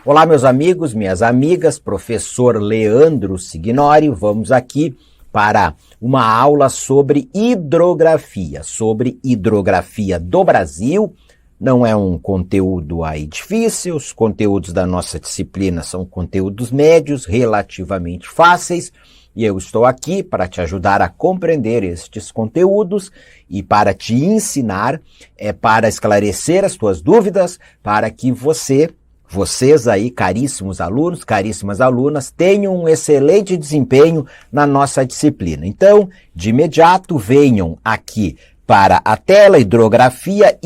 Olá, meus amigos, minhas amigas, professor Leandro Signori, vamos aqui para uma aula sobre hidrografia do Brasil. Não é um conteúdo aí difícil, os conteúdos da nossa disciplina são conteúdos médios, relativamente fáceis, e eu estou aqui para te ajudar a compreender estes conteúdos e para te ensinar, para esclarecer as tuas dúvidas, para que vocês aí, caríssimos alunos, caríssimas alunas, tenham um excelente desempenho na nossa disciplina. Então, de imediato, venham aqui para a tela hidrografia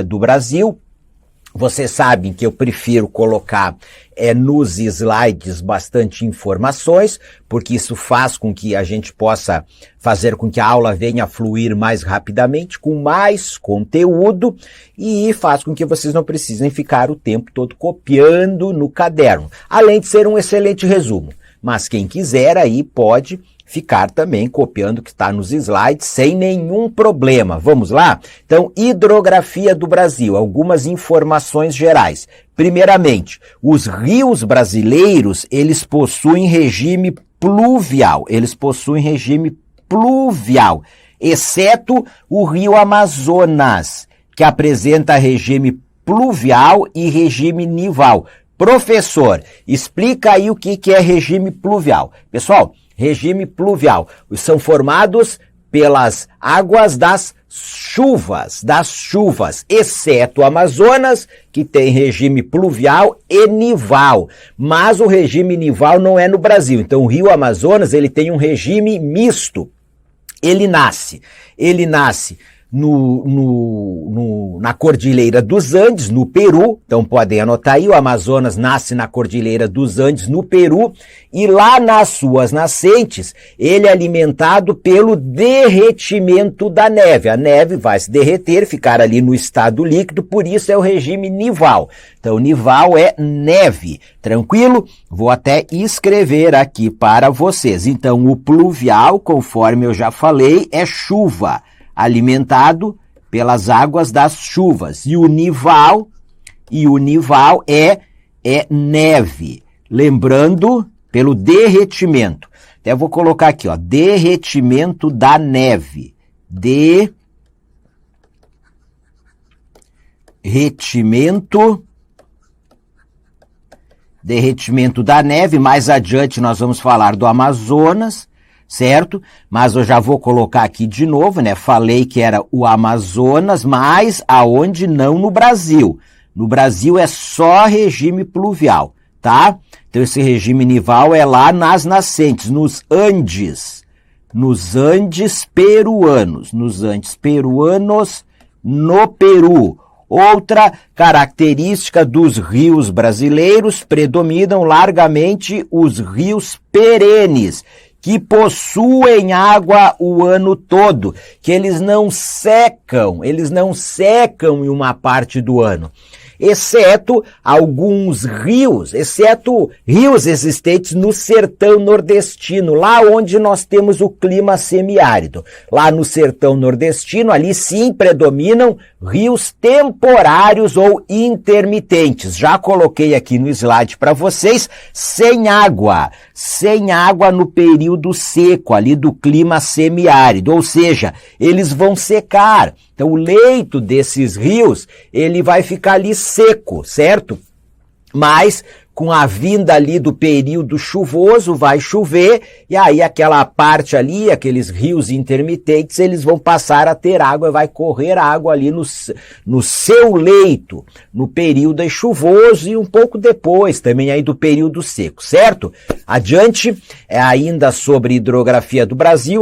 do Brasil. Vocês sabem que eu prefiro colocar nos slides bastante informações, porque isso faz com que a gente possa fazer com que a aula venha fluir mais rapidamente, com mais conteúdo, e faz com que vocês não precisem ficar o tempo todo copiando no caderno, além de ser um excelente resumo. Mas quem quiser aí pode ficar também copiando o que está nos slides sem nenhum problema. Vamos lá? Então, hidrografia do Brasil, algumas informações gerais. Primeiramente, os rios brasileiros, eles possuem regime pluvial. Exceto o rio Amazonas, que apresenta regime pluvial e regime nival. Professor, explica aí o que é regime pluvial. Pessoal, regime pluvial são formados pelas águas das chuvas, exceto o Amazonas, que tem regime pluvial e nival. Mas o regime nival não é no Brasil. Então o rio Amazonas, ele tem um regime misto. Ele nasce na Cordilheira dos Andes, no Peru. Então podem anotar aí, o Amazonas nasce na Cordilheira dos Andes, no Peru, e lá nas suas nascentes, ele é alimentado pelo derretimento da neve. A neve vai se derreter, ficar ali no estado líquido, por isso é o regime nival. Então nival é neve, tranquilo? Vou até escrever aqui para vocês. Então o pluvial, conforme eu já falei, é chuva, alimentado pelas águas das chuvas. E o nival é neve. Lembrando, pelo derretimento. Até vou colocar aqui, ó, derretimento da neve. Derretimento da neve. Mais adiante nós vamos falar do Amazonas, certo? Mas eu já vou colocar aqui de novo, né? Falei que era o Amazonas, mas aonde não no Brasil. No Brasil é só regime pluvial, tá? Então esse regime nival é lá nas nascentes, nos Andes peruanos, no Peru. Outra característica dos rios brasileiros, predominam largamente os rios perenes, que possuem água o ano todo, que eles não secam em uma parte do ano, exceto rios existentes no sertão nordestino, lá onde nós temos o clima semiárido. Lá no sertão nordestino, ali sim predominam rios temporários ou intermitentes. Já coloquei aqui no slide para vocês, sem água no período seco, ali do clima semiárido, ou seja, eles vão secar. Então o leito desses rios, ele vai ficar ali seco, certo? Mas com a vinda ali do período chuvoso, vai chover, e aí aquela parte ali, aqueles rios intermitentes, eles vão passar a ter água, vai correr água ali no seu leito, no período chuvoso e um pouco depois também aí do período seco, certo? Adiante, ainda sobre hidrografia do Brasil,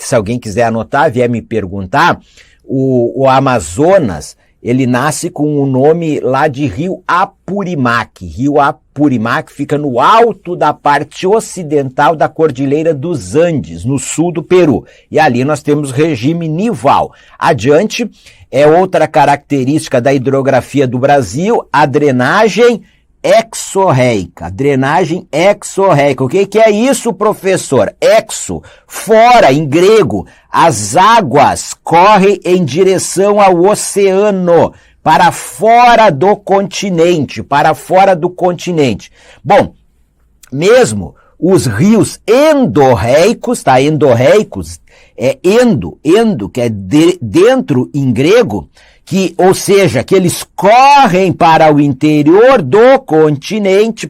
se alguém quiser anotar, vier me perguntar, o Amazonas, ele nasce com o nome lá de Rio Apurimac. Rio Apurimac fica no alto da parte ocidental da Cordilheira dos Andes, no sul do Peru. E ali nós temos regime nival. Adiante, outra característica da hidrografia do Brasil, a drenagem exorreica. Drenagem exorreica. O que é isso, professor? Exo, fora, em grego. As águas correm em direção ao oceano. para fora do continente, para fora do continente. Bom, mesmo os rios endorreicos, tá? Endorreicos é endo, que é dentro em grego, que, ou seja, que eles correm para o interior do continente,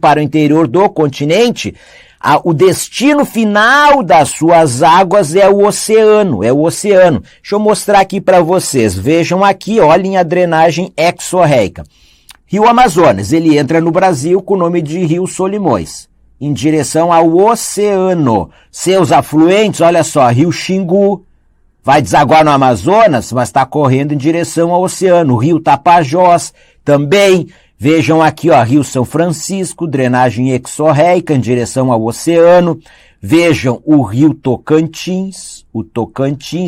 o destino final das suas águas é o oceano, Deixa eu mostrar aqui para vocês, vejam aqui, olhem a drenagem exorreica. Rio Amazonas, ele entra no Brasil com o nome de Rio Solimões, em direção ao oceano. Seus afluentes, olha só, Rio Xingu, vai desaguar no Amazonas, mas está correndo em direção ao oceano. Rio Tapajós também. Vejam aqui, ó, Rio São Francisco, drenagem exorreica em direção ao oceano. Vejam o Rio Tocantins,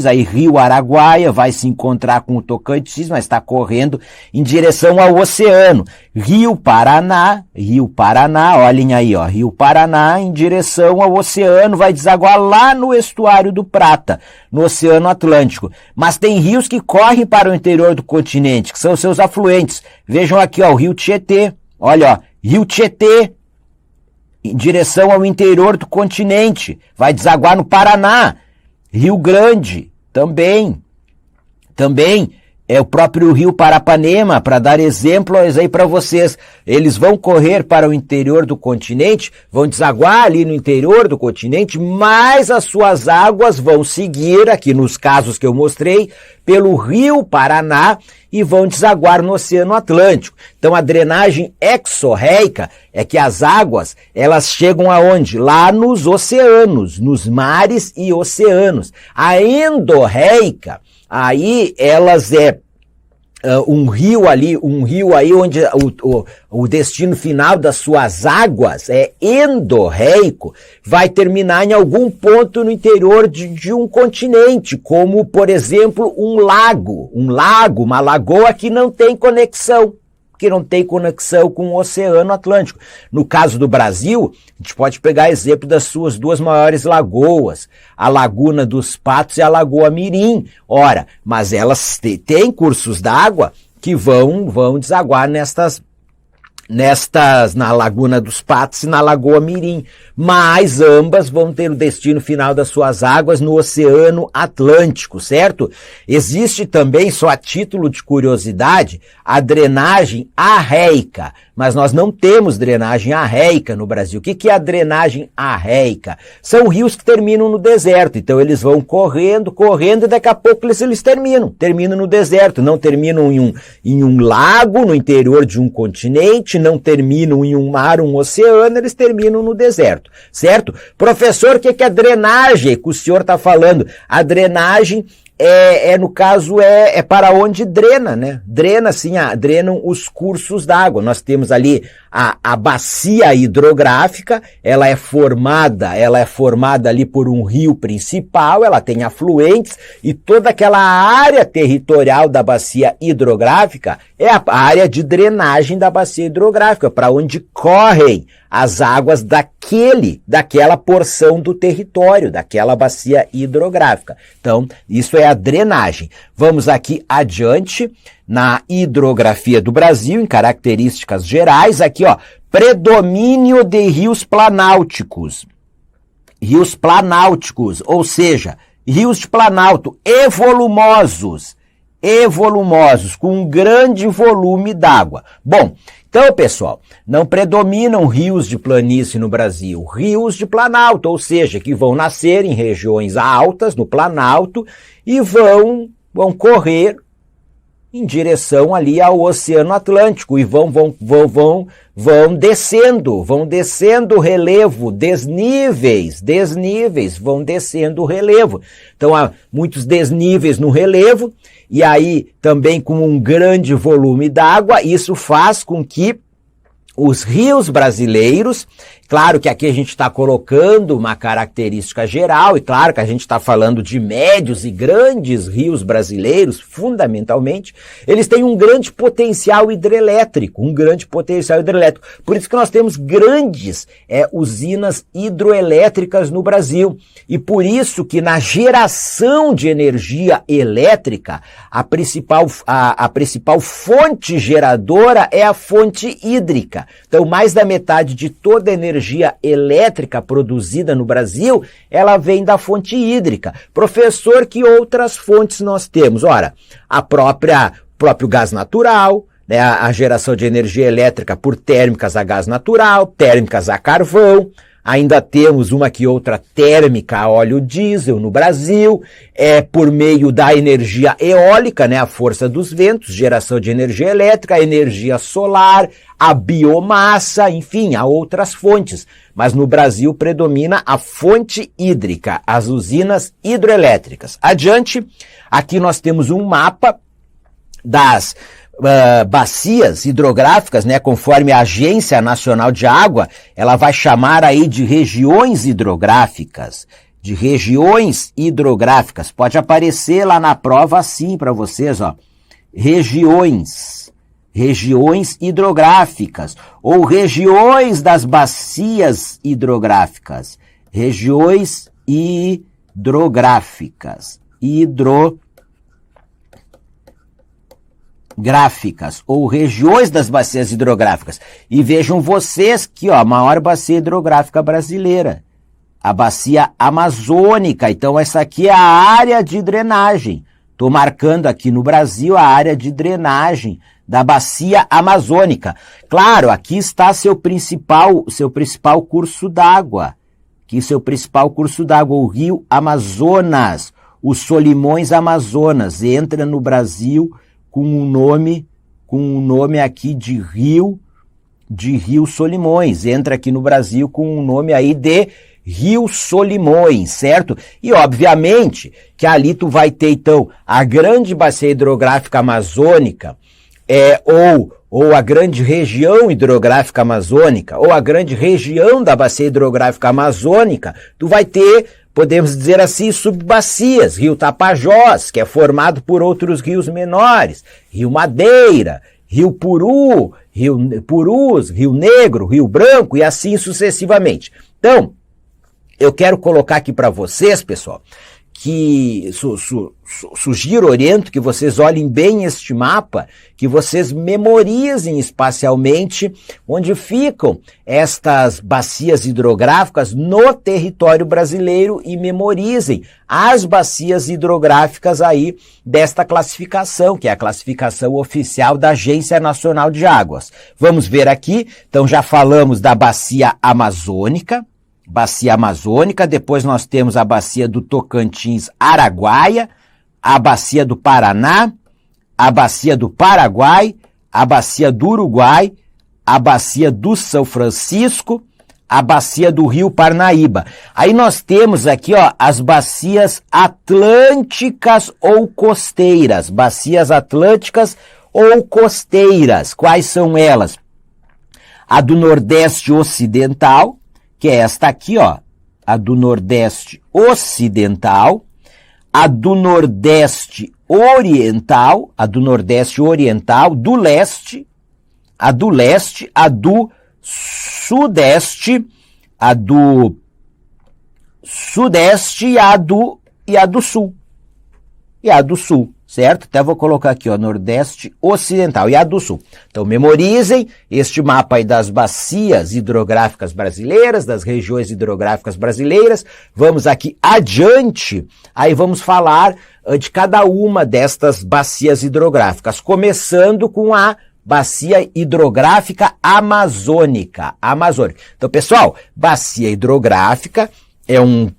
aí Rio Araguaia vai se encontrar com o Tocantins, mas está correndo em direção ao oceano. Rio Paraná, olhem aí, ó, Rio Paraná em direção ao oceano, vai desaguar lá no estuário do Prata, no Oceano Atlântico. Mas tem rios que correm para o interior do continente, que são seus afluentes. Vejam aqui, ó, o Rio Tietê, olha, ó, Rio Tietê, em direção ao interior do continente, vai desaguar no Paraná. Rio Grande, também é o próprio Rio Parapanema, para dar exemplos aí para vocês. Eles vão correr para o interior do continente, vão desaguar ali no interior do continente, mas as suas águas vão seguir, aqui nos casos que eu mostrei, pelo Rio Paraná e vão desaguar no Oceano Atlântico. Então a drenagem exorreica é que as águas, elas chegam aonde? Lá nos oceanos, nos mares e oceanos. A endorreica, aí elas um rio aí onde o destino final das suas águas é endorreico, vai terminar em algum ponto no interior de um continente, como, por exemplo, uma lagoa que não tem conexão com o Oceano Atlântico. No caso do Brasil, a gente pode pegar exemplo das suas duas maiores lagoas, a Laguna dos Patos e a Lagoa Mirim. Ora, mas elas têm cursos d'água que vão desaguar na Laguna dos Patos e na Lagoa Mirim, mas ambas vão ter o destino final das suas águas no Oceano Atlântico, certo? Existe também, só a título de curiosidade, a drenagem arreica, mas nós não temos drenagem arreica no Brasil. O que é a drenagem arreica? São rios que terminam no deserto, então eles vão correndo e daqui a pouco eles terminam no deserto, não terminam em um lago no interior de um continente, não terminam em um mar, um oceano, eles terminam no deserto, certo? Professor, o que é a drenagem que o senhor está falando? A drenagem no caso, para onde drena, né? Drenam os cursos d'água. Nós temos ali a bacia hidrográfica, ela é formada ali por um rio principal, ela tem afluentes, e toda aquela área territorial da bacia hidrográfica é a área de drenagem da bacia hidrográfica, para onde correm as águas daquela porção do território, daquela bacia hidrográfica. Então, isso é a drenagem. Vamos aqui adiante na hidrografia do Brasil, em características gerais, aqui, ó, predomínio de rios planáuticos. Rios planáuticos, ou seja, rios de planalto e volumosos, com um grande volume d'água. Bom, então, pessoal, não predominam rios de planície no Brasil, rios de planalto, ou seja, que vão nascer em regiões altas, no planalto, e vão correr em direção ali ao Oceano Atlântico e vão descendo o relevo, desníveis, vão descendo o relevo. Então há muitos desníveis no relevo e aí também com um grande volume d'água, isso faz com que os rios brasileiros, Claro que aqui a gente está colocando uma característica geral, e claro que a gente está falando de médios e grandes rios brasileiros, fundamentalmente, eles têm um grande potencial hidrelétrico, Por isso que nós temos grandes usinas hidroelétricas no Brasil. E por isso que na geração de energia elétrica, a principal fonte geradora é a fonte hídrica. Então, mais da metade de toda a energia elétrica produzida no Brasil, ela vem da fonte hídrica. Professor, que outras fontes nós temos? Ora, próprio gás natural, né, a geração de energia elétrica por térmicas a gás natural, térmicas a carvão. Ainda temos uma que outra térmica a óleo diesel no Brasil, por meio da energia eólica, né, a força dos ventos, geração de energia elétrica, a energia solar, a biomassa, enfim, há outras fontes. Mas no Brasil predomina a fonte hídrica, as usinas hidroelétricas. Adiante, aqui nós temos um mapa das bacias hidrográficas, né, conforme a Agência Nacional de Água, ela vai chamar aí de regiões hidrográficas, pode aparecer lá na prova assim para vocês, ó, regiões hidrográficas, ou regiões das bacias hidrográficas, ou regiões das bacias hidrográficas. E vejam vocês que, ó, a maior bacia hidrográfica brasileira, a bacia amazônica. Então essa aqui é a área de drenagem. Estou marcando aqui no Brasil a área de drenagem da bacia amazônica. Claro, aqui está seu principal curso d'água. O rio Amazonas, os Solimões Amazonas, entra no Brasil com um nome aqui de Rio Solimões, entra aqui no Brasil com um nome aí de Rio Solimões, certo? E obviamente que ali tu vai ter então a grande bacia hidrográfica amazônica, ou a grande região hidrográfica amazônica, ou a grande região da bacia hidrográfica amazônica, tu vai ter, podemos dizer assim, subbacias, Rio Tapajós, que é formado por outros rios menores, Rio Madeira, Rio Purus, Rio Negro, Rio Branco e assim sucessivamente. Então, eu quero colocar aqui para vocês, pessoal, que sugiro, oriento que vocês olhem bem este mapa, que vocês memorizem espacialmente onde ficam estas bacias hidrográficas no território brasileiro e memorizem as bacias hidrográficas aí desta classificação, que é a classificação oficial da Agência Nacional de Águas. Vamos ver aqui, então já falamos da bacia amazônica, depois nós temos a bacia do Tocantins-Araguaia, a bacia do Paraná, a bacia do Paraguai, a bacia do Uruguai, a bacia do São Francisco, a bacia do Rio Parnaíba. Aí nós temos aqui, ó, as bacias atlânticas ou costeiras. Quais são elas? A do Nordeste Ocidental, que é esta aqui, ó, a do Nordeste Ocidental, a do Nordeste Oriental, do Leste, a do Sudeste, a do Sudeste e a do Sul. Certo? Até vou colocar aqui, ó, Nordeste Ocidental e a do Sul. Então, memorizem este mapa aí das bacias hidrográficas brasileiras, das regiões hidrográficas brasileiras. Vamos aqui adiante, aí vamos falar de cada uma destas bacias hidrográficas, começando com a bacia hidrográfica amazônica. Então, pessoal, bacia hidrográfica é um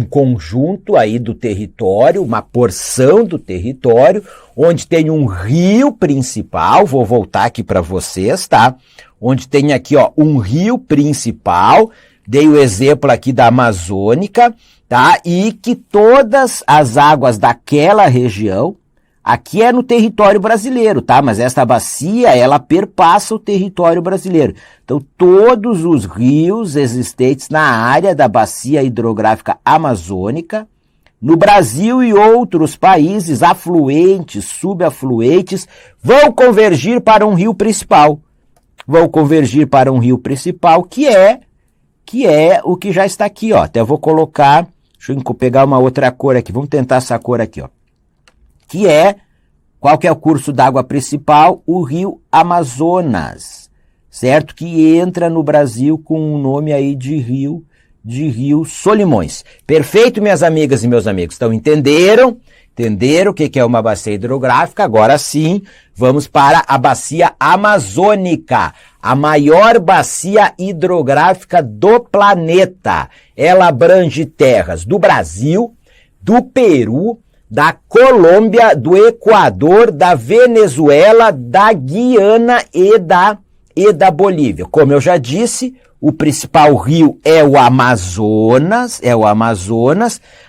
conjunto aí do território, uma porção do território, onde tem um rio principal, vou voltar aqui para vocês, tá? Onde tem aqui, ó, um rio principal, dei o exemplo aqui da Amazônica, tá? E que todas as águas daquela região, Aqui é no território brasileiro, tá? Mas esta bacia, ela perpassa o território brasileiro. Então, todos os rios existentes na área da bacia hidrográfica amazônica, no Brasil e outros países, afluentes, subafluentes, vão convergir para um rio principal. Vão convergir para um rio principal, que é o que já está aqui, ó. Até vou colocar, deixa eu pegar uma outra cor aqui, vamos tentar essa cor aqui, ó. Qual que é o curso d'água principal? O rio Amazonas, certo? Que entra no Brasil com um nome aí de rio Solimões. Perfeito, minhas amigas e meus amigos? Então, entenderam o que é uma bacia hidrográfica? Agora sim, vamos para a bacia amazônica, a maior bacia hidrográfica do planeta. Ela abrange terras do Brasil, do Peru, da Colômbia, do Equador, da Venezuela, da Guiana e da Bolívia. Como eu já disse, o principal rio é o Amazonas,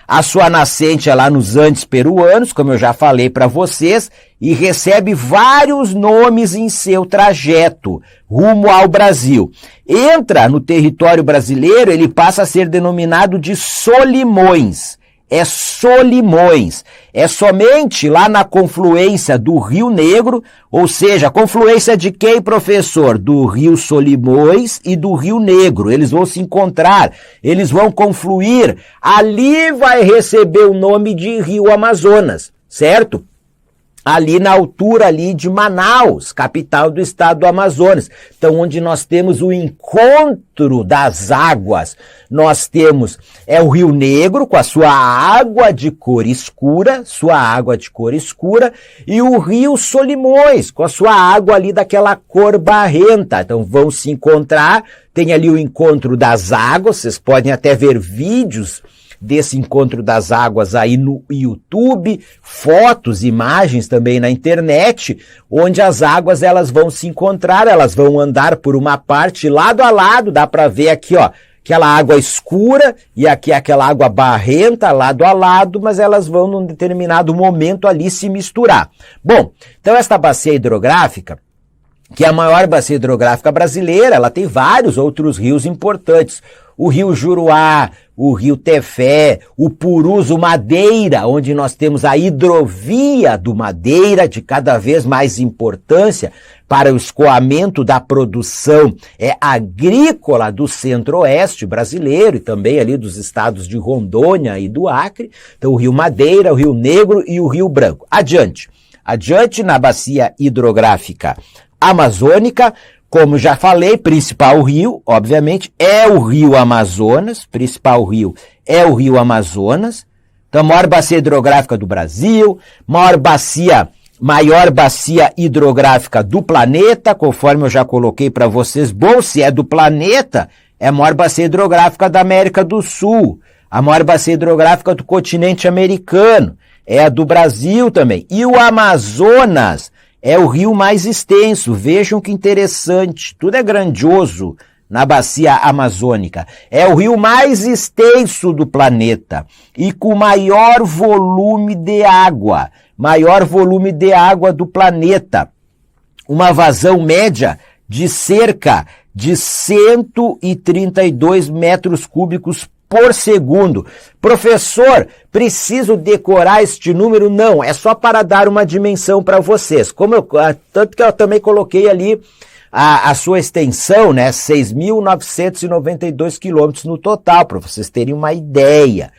a sua nascente é lá nos Andes peruanos, como eu já falei para vocês, e recebe vários nomes em seu trajeto rumo ao Brasil. Entra no território brasileiro, ele passa a ser denominado de Solimões. É Solimões. É somente lá na confluência do Rio Negro, ou seja, a confluência de quem, professor? Do Rio Solimões e do Rio Negro. Eles vão se encontrar, eles vão confluir. Ali vai receber o nome de Rio Amazonas, certo? Ali na altura ali de Manaus, capital do estado do Amazonas. Então, onde nós temos o encontro das águas, nós temos o Rio Negro com a sua água de cor escura, e o Rio Solimões com a sua água ali daquela cor barrenta. Então, vão se encontrar, tem ali o encontro das águas, vocês podem até ver vídeos desse encontro das águas aí no YouTube, fotos, imagens também na internet, onde as águas elas vão se encontrar, elas vão andar por uma parte lado a lado, dá para ver aqui, ó, aquela água escura e aqui aquela água barrenta lado a lado, mas elas vão num determinado momento ali se misturar. Bom, então esta bacia hidrográfica, que é a maior bacia hidrográfica brasileira, ela tem vários outros rios importantes. O Rio Juruá, o Rio Tefé, o Purus, o Madeira, onde nós temos a hidrovia do Madeira, de cada vez mais importância para o escoamento da produção agrícola do centro-oeste brasileiro e também ali dos estados de Rondônia e do Acre. Então o Rio Madeira, o Rio Negro e o Rio Branco. Adiante na bacia hidrográfica amazônica, como já falei, principal rio, obviamente, é o Rio Amazonas, principal rio é o Rio Amazonas, então maior bacia hidrográfica do Brasil, maior bacia hidrográfica do planeta, conforme eu já coloquei para vocês. Bom, se é do planeta, é a maior bacia hidrográfica da América do Sul, a maior bacia hidrográfica do continente americano, é a do Brasil também. E o Amazonas é o rio mais extenso, vejam que interessante, tudo é grandioso na bacia amazônica. É o rio mais extenso do planeta e com maior volume de água do planeta. Uma vazão média de cerca de 132 metros cúbicos por segundo. Professor, preciso decorar este número? Não, é só para dar uma dimensão para vocês. Tanto que eu também coloquei ali a sua extensão, né, 6.992 quilômetros no total, para vocês terem uma ideia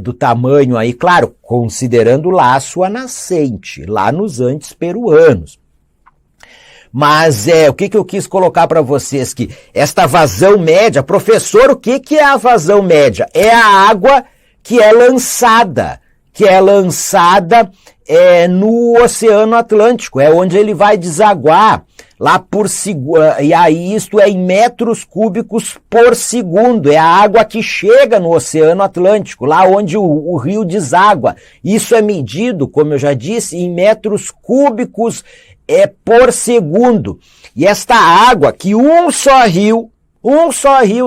do tamanho aí, claro, considerando lá a sua nascente, lá nos Andes peruanos. Mas o que eu quis colocar para vocês que esta vazão média, professor, o que é a vazão média? É a água que é lançada no Oceano Atlântico, é onde ele vai desaguar lá por segundo, e aí isto é em metros cúbicos por segundo, é a água que chega no Oceano Atlântico, lá onde o rio deságua. Isso é medido, como eu já disse, em metros cúbicos por segundo. E esta água que um só rio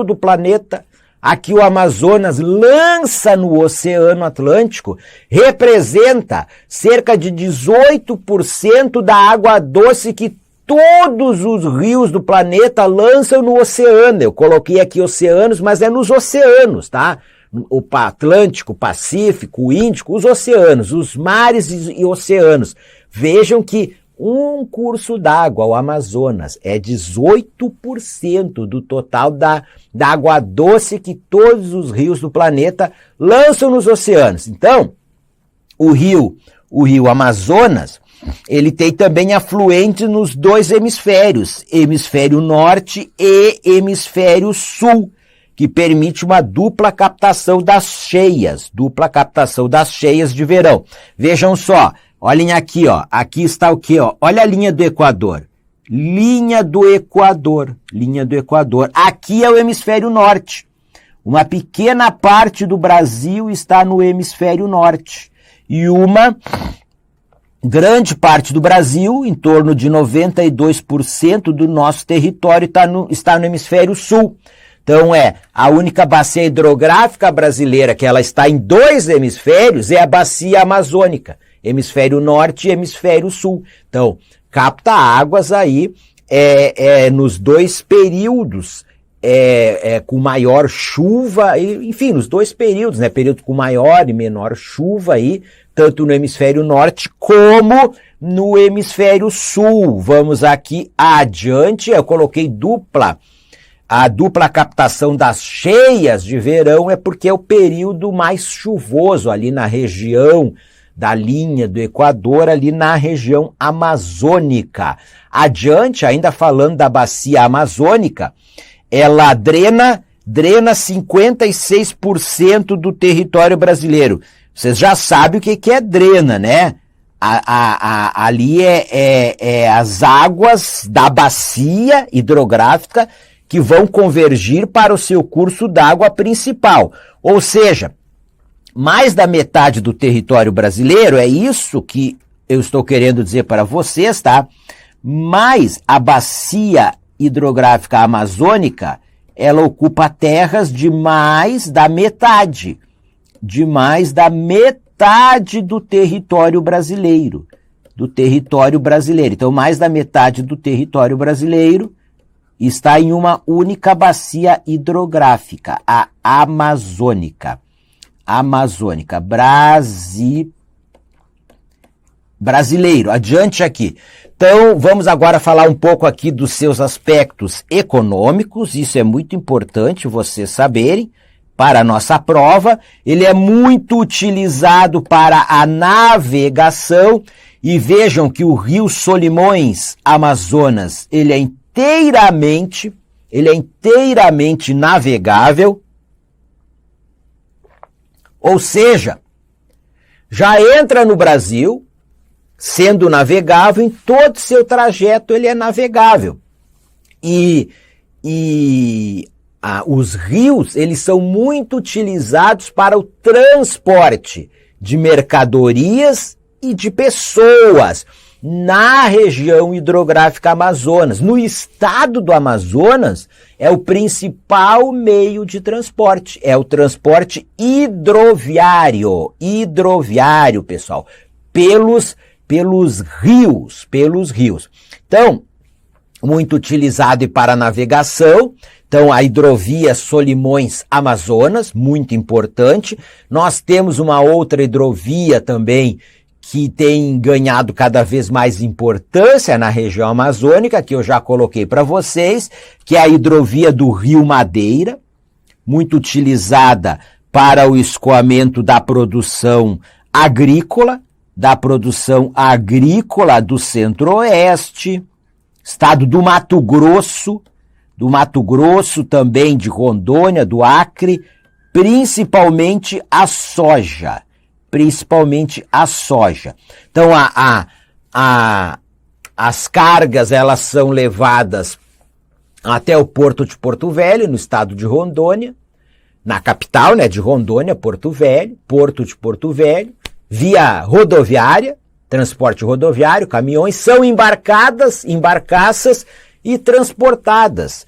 do planeta aqui o Amazonas lança no Oceano Atlântico, representa cerca de 18% da água doce que todos os rios do planeta lançam no oceano. Eu coloquei aqui oceanos, mas é nos oceanos, tá? O Atlântico, o Pacífico, o Índico, os oceanos, os mares e oceanos. Vejam que um curso d'água, o Amazonas, é 18% do total da água doce que todos os rios do planeta lançam nos oceanos. Então, o rio Amazonas, ele tem também afluente nos dois hemisférios, hemisfério norte e hemisfério sul, que permite uma dupla captação das cheias de verão. Vejam só, olhem aqui, ó, aqui está o quê, ó? Olha a linha do Equador. Linha do Equador. Aqui é o hemisfério norte. Uma pequena parte do Brasil está no hemisfério norte. E uma grande parte do Brasil, em torno de 92% do nosso território, está no hemisfério sul. Então a única bacia hidrográfica brasileira que ela está em dois hemisférios é a bacia amazônica, hemisfério norte e hemisfério sul. Então, capta águas aí nos dois períodos, com maior chuva, enfim, nos dois períodos, né? Período com maior e menor chuva aí, tanto no hemisfério norte como no hemisfério sul. Vamos aqui adiante, eu coloquei a dupla captação das cheias de verão é porque é o período mais chuvoso ali na região da linha do Equador, ali na região amazônica. Adiante, ainda falando da bacia amazônica, ela drena 56% do território brasileiro. Vocês já sabem o que é drena, né? Ali as águas da bacia hidrográfica que vão convergir para o seu curso d'água principal. Ou seja, mais da metade do território brasileiro, é isso que eu estou querendo dizer para vocês, tá? Mas a bacia hidrográfica amazônica, ela ocupa terras de mais da metade do território brasileiro. Então, mais da metade do território brasileiro está em uma única bacia hidrográfica, a amazônica. Brasileiro. Adiante aqui. Então, vamos agora falar um pouco aqui dos seus aspectos econômicos. Isso é muito importante vocês saberem. Para a nossa prova, ele é muito utilizado para a navegação. E vejam que o rio Solimões, Amazonas, ele é inteiramente navegável, ou seja, já entra no Brasil, sendo navegável, em todo seu trajeto ele é navegável. Os rios, eles são muito utilizados para o transporte de mercadorias e de pessoas na região hidrográfica Amazonas. No estado do Amazonas, é o principal meio de transporte. É o transporte hidroviário, pessoal, pelos rios. Então, muito utilizado para navegação. Então, a hidrovia Solimões Amazonas, muito importante. Nós temos uma outra hidrovia também que tem ganhado cada vez mais importância na região amazônica, que eu já coloquei para vocês, que é a hidrovia do Rio Madeira, muito utilizada para o escoamento da produção agrícola do Centro-Oeste, estado do Mato Grosso também, de Rondônia, do Acre, principalmente a soja. Então, as cargas, elas são levadas até o porto de Porto Velho, no estado de Rondônia, na capital, né, de Rondônia, porto de Porto Velho, via rodoviária, transporte rodoviário, caminhões, são embarcaças e transportadas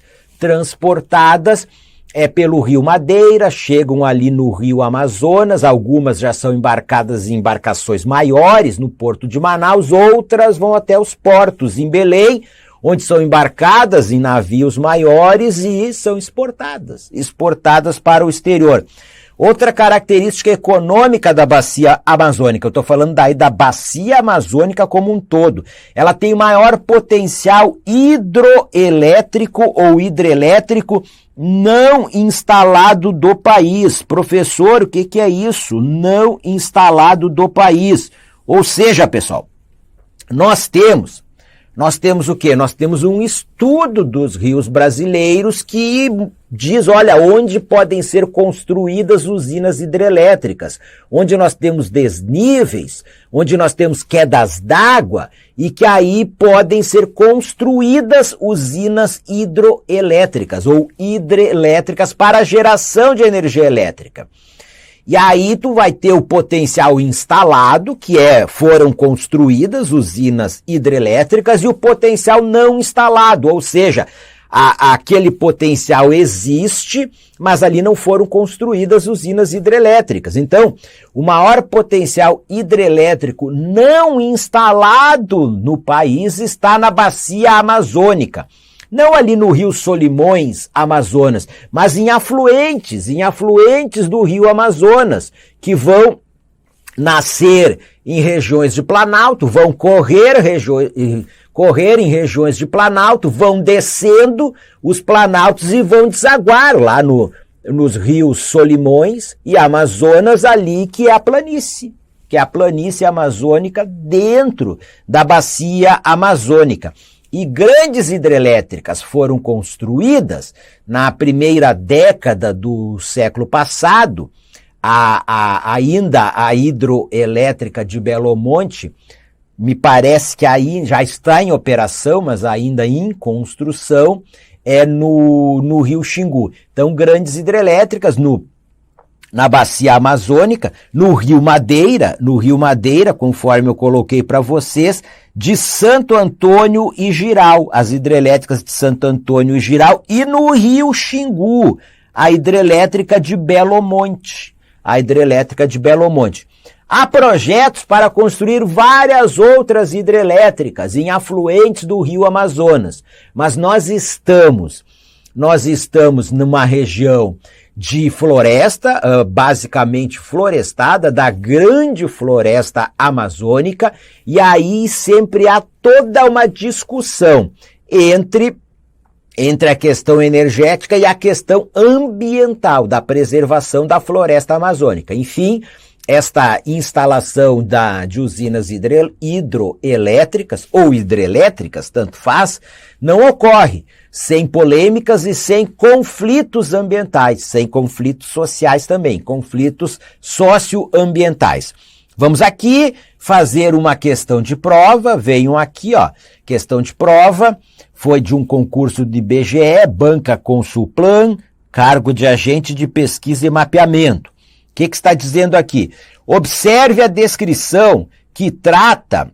é pelo Rio Madeira, chegam ali no Rio Amazonas, algumas já são embarcadas em embarcações maiores no Porto de Manaus, outras vão até os portos em Belém, onde são embarcadas em navios maiores e são exportadas para o exterior. Outra característica econômica da bacia amazônica, eu estou falando daí da bacia amazônica como um todo, ela tem o maior potencial hidroelétrico ou hidrelétrico não instalado do país. Professor, o que é isso? Não instalado do país. Ou seja, pessoal, nós temos o quê? Nós temos um estudo dos rios brasileiros que diz, olha, onde podem ser construídas usinas hidrelétricas, onde nós temos desníveis, onde nós temos quedas d'água e que aí podem ser construídas usinas hidroelétricas ou hidrelétricas para a geração de energia elétrica. E aí tu vai ter o potencial instalado, foram construídas usinas hidrelétricas, e o potencial não instalado, ou seja, aquele potencial existe, mas ali não foram construídas usinas hidrelétricas. Então, o maior potencial hidrelétrico não instalado no país está na bacia amazônica. Não ali no Rio Solimões, Amazonas, mas em afluentes do Rio Amazonas, que vão nascer em regiões de Planalto, vão correr em regiões de Planalto, vão descendo os planaltos e vão desaguar lá nos rios Solimões e Amazonas, ali que é a planície amazônica dentro da bacia amazônica. E grandes hidrelétricas foram construídas na primeira década do século passado. Ainda a hidroelétrica de Belo Monte, me parece que aí já está em operação, mas ainda em construção, é no Rio Xingu. Então, grandes hidrelétricas na bacia amazônica, no Rio Madeira, conforme eu coloquei para vocês, de Santo Antônio e Jirau, as hidrelétricas de Santo Antônio e Jirau, e no Rio Xingu, a hidrelétrica de Belo Monte. Há projetos para construir várias outras hidrelétricas em afluentes do Rio Amazonas, mas nós estamos numa região de floresta, basicamente florestada, da grande floresta amazônica, e aí sempre há toda uma discussão entre a questão energética e a questão ambiental da preservação da floresta amazônica. Enfim, esta instalação de usinas hidroelétricas ou hidrelétricas, tanto faz, não ocorre sem polêmicas e sem conflitos ambientais, sem conflitos sociais também, conflitos socioambientais. Vamos aqui fazer uma questão de prova, venham aqui, questão de prova, foi de um concurso de IBGE, Banca Consulplan, cargo de agente de pesquisa e mapeamento. O que está dizendo aqui? Observe a descrição que trata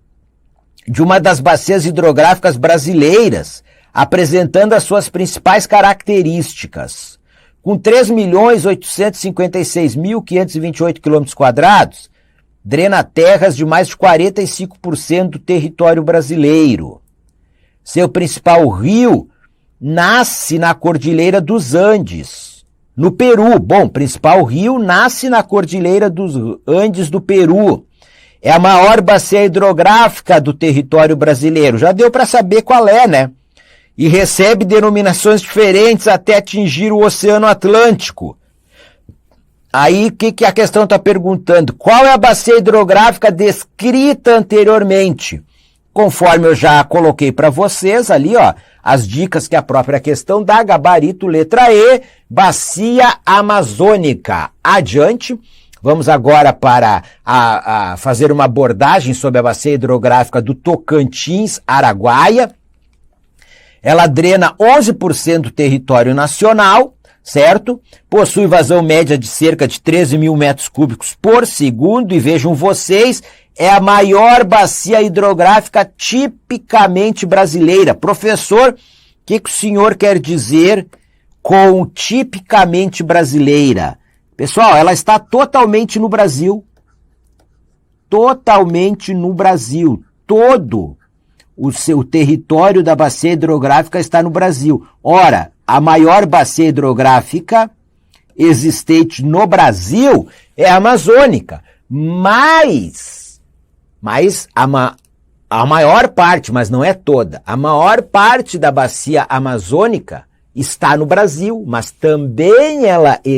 de uma das bacias hidrográficas brasileiras, apresentando as suas principais características. Com 3.856.528 km², drena terras de mais de 45% do território brasileiro. Seu principal rio nasce na Cordilheira dos Andes, no Peru. Bom, principal rio nasce na Cordilheira dos Andes do Peru. É a maior bacia hidrográfica do território brasileiro. Já deu para saber qual é, né? E recebe denominações diferentes até atingir o Oceano Atlântico. Aí, o que a questão está perguntando? Qual é a bacia hidrográfica descrita anteriormente? Conforme eu já coloquei para vocês ali, as dicas que a própria questão dá, gabarito, letra E, bacia amazônica. Adiante. Vamos agora para fazer uma abordagem sobre a bacia hidrográfica do Tocantins, Araguaia. Ela drena 11% do território nacional, certo? Possui vazão média de cerca de 13 mil metros cúbicos por segundo, e vejam vocês, é a maior bacia hidrográfica tipicamente brasileira. Professor, o que o senhor quer dizer com tipicamente brasileira. Pessoal, ela está totalmente no Brasil. Totalmente no Brasil. Todo o seu território da bacia hidrográfica está no Brasil. Ora, a maior bacia hidrográfica existente no Brasil é a amazônica. Mas a maior parte, mas não é toda, a maior parte da bacia amazônica está no Brasil, mas também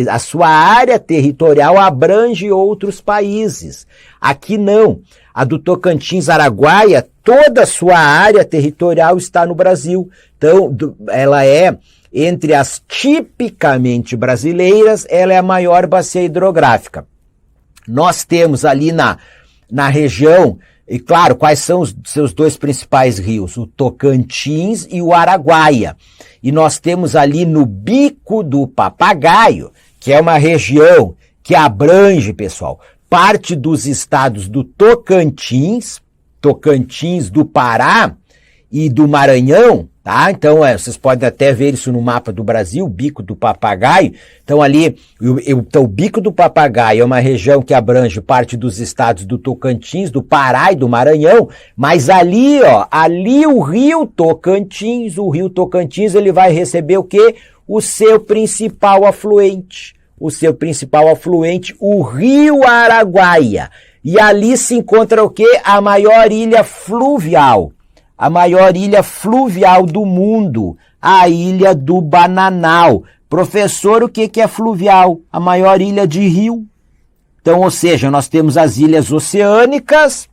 a sua área territorial abrange outros países. Aqui não. A do Tocantins-Araguaia, toda a sua área territorial está no Brasil. Então, ela é, entre as tipicamente brasileiras, ela é a maior bacia hidrográfica. Nós temos ali na região, e claro, quais são os seus dois principais rios? O Tocantins e o Araguaia. E nós temos ali no Bico do Papagaio, que é uma região que abrange, pessoal, parte dos estados do Tocantins, do Pará e do Maranhão, tá? Então, vocês podem até ver isso no mapa do Brasil, Bico do Papagaio. Então, ali, o Bico do Papagaio é uma região que abrange parte dos estados do Tocantins, do Pará e do Maranhão, mas ali, ali o Rio Tocantins, ele vai receber o quê? O seu principal afluente. O Rio Araguaia. E ali se encontra o quê? A maior ilha fluvial. A maior ilha fluvial do mundo, a Ilha do Bananal. Professor, o que é fluvial? A maior ilha de rio. Então, ou seja, nós temos as ilhas oceânicas,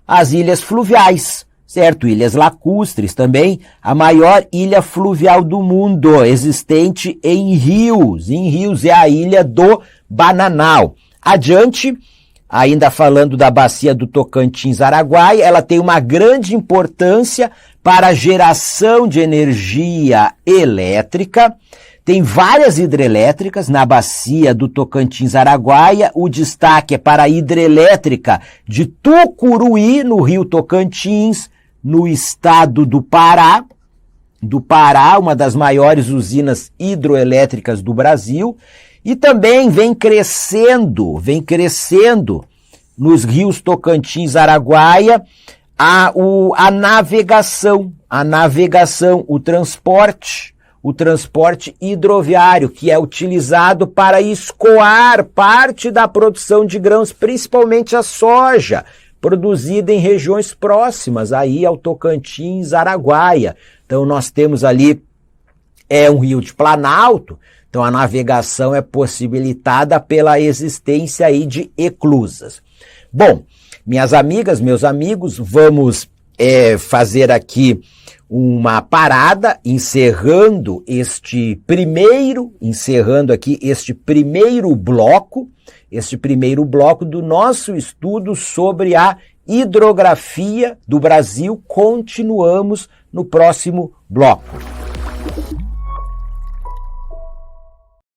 as ilhas fluviais, certo? Ilhas lacustres também, a maior ilha fluvial do mundo, existente em rios. Em rios é a Ilha do Bananal. Adiante, ainda falando da bacia do Tocantins-Araguaia, ela tem uma grande importância para a geração de energia elétrica. Tem várias hidrelétricas na bacia do Tocantins-Araguaia. O destaque é para a hidrelétrica de Tucuruí, no Rio Tocantins, no estado do Pará. Uma das maiores usinas hidroelétricas do Brasil. E também vem crescendo nos rios Tocantins, Araguaia, a navegação, o transporte hidroviário, que é utilizado para escoar parte da produção de grãos, principalmente a soja, produzida em regiões próximas aí ao Tocantins, Araguaia. Então nós temos ali um rio de planalto. Então, a navegação é possibilitada pela existência aí de eclusas. Bom, minhas amigas, meus amigos, vamos fazer aqui uma parada, encerrando aqui este primeiro bloco do nosso estudo sobre a hidrografia do Brasil. Continuamos no próximo bloco.